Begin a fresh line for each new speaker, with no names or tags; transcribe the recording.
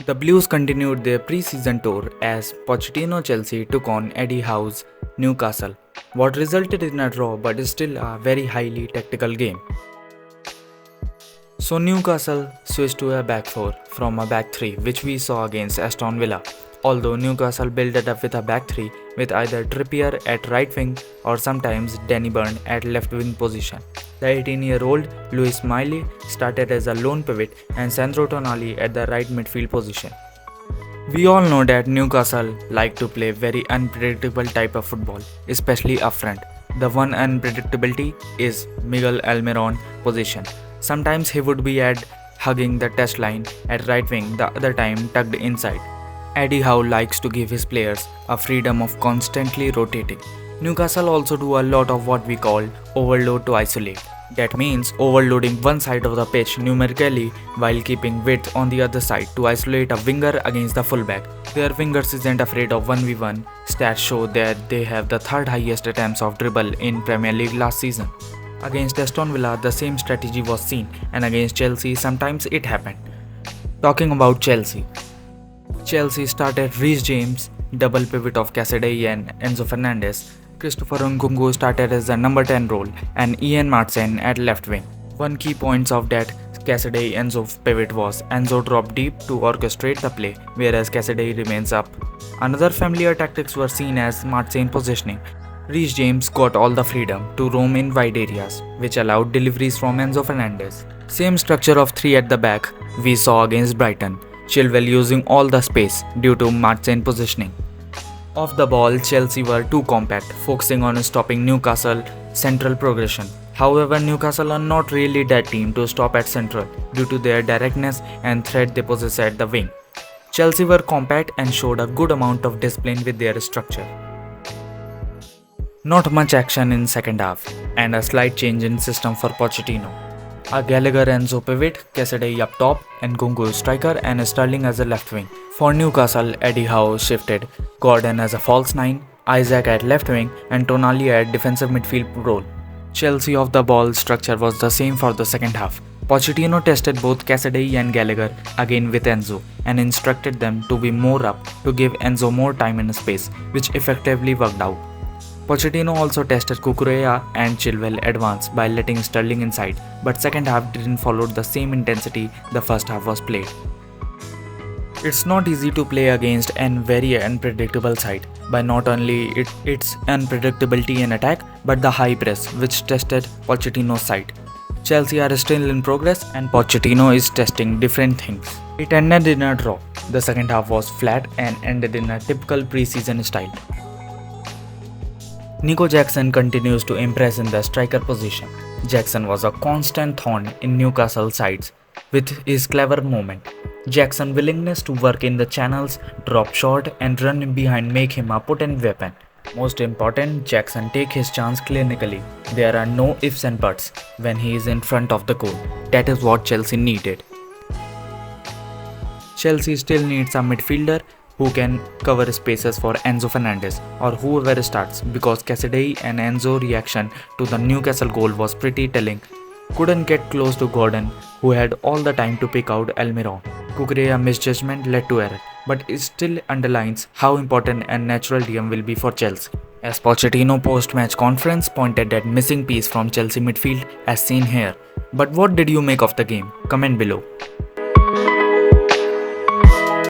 The Blues continued their pre-season tour as Pochettino Chelsea took on Eddie Howe's Newcastle, what resulted in a draw but is still a very highly tactical game. So Newcastle switched to a back four from a back three, which we saw against Aston Villa. Although Newcastle built it up with a back three with either Trippier at right wing or sometimes Danny Burn at left wing position. The 18-year-old Luis Miley started as a lone pivot and Sandro Tonali at the right midfield position. We all know that Newcastle like to play very unpredictable type of football, especially up front. The one unpredictability is Miguel Almiron position. Sometimes he would be at hugging the touch line at right wing, the other time tucked inside. Eddie Howe likes to give his players a freedom of constantly rotating. Newcastle also do a lot of what we call overload to isolate. That means overloading one side of the pitch numerically while keeping width on the other side to isolate a winger against the fullback. Their wingers isn't afraid of 1v1. Stats show that they have the third highest attempts of dribble in Premier League last season. Against Aston Villa, the same strategy was seen, and against Chelsea, sometimes it happened. Talking about Chelsea started Reece James, double pivot of Casadei and Enzo Fernandez. Christopher Nkunku started as the number 10 role, and Ian Martin at left wing. One key point of that Casadei Enzo pivot was Enzo dropped deep to orchestrate the play, whereas Casadei remains up. Another familiar tactics were seen as Martin positioning. Reece James got all the freedom to roam in wide areas, which allowed deliveries from Enzo Fernandez. Same structure of three at the back we saw against Brighton, Chilwell using all the space due to Martin positioning. Off the ball, Chelsea were too compact, focusing on stopping Newcastle central progression. However, Newcastle are not really that team to stop at central due to their directness and threat they possess at the wing. Chelsea were compact and showed a good amount of discipline with their structure. Not much action in second half, and a slight change in system for Pochettino. A Gallagher Enzo pivot, Casadei up top, and Nkunku striker and Sterling as a left wing. For Newcastle, Eddie Howe shifted Gordon as a false nine, Isaac at left wing, and Tonali at defensive midfield role. Chelsea off the ball structure was the same for the second half. Pochettino tested both Casadei and Gallagher again with Enzo and instructed them to be more up to give Enzo more time and space, which effectively worked out. Pochettino also tested Cucurella and Chilwell advance by letting Sterling inside, but second half didn't follow the same intensity the first half was played. It's not easy to play against a very unpredictable side by not only its unpredictability in attack but the high press which tested Pochettino's side. Chelsea are still in progress and Pochettino is testing different things. It ended in a draw. The second half was flat and ended in a typical pre-season style. Nico Jackson continues to impress in the striker position. Jackson was a constant thorn in Newcastle sides with his clever movement. Jackson's willingness to work in the channels, drop short and run behind make him a potent weapon. Most important, Jackson take his chance clinically. There are no ifs and buts when he is in front of the goal. That is what Chelsea needed. Chelsea still needs a midfielder who can cover spaces for Enzo Fernandez or whoever starts, because Casadei and Enzo's reaction to the Newcastle goal was pretty telling. Couldn't get close to Gordon, who had all the time to pick out Almiron. Cucurella's misjudgment led to error, but it still underlines how important and natural DM will be for Chelsea. As Pochettino post-match conference pointed at missing piece from Chelsea midfield as seen here. But what did you make of the game? Comment below.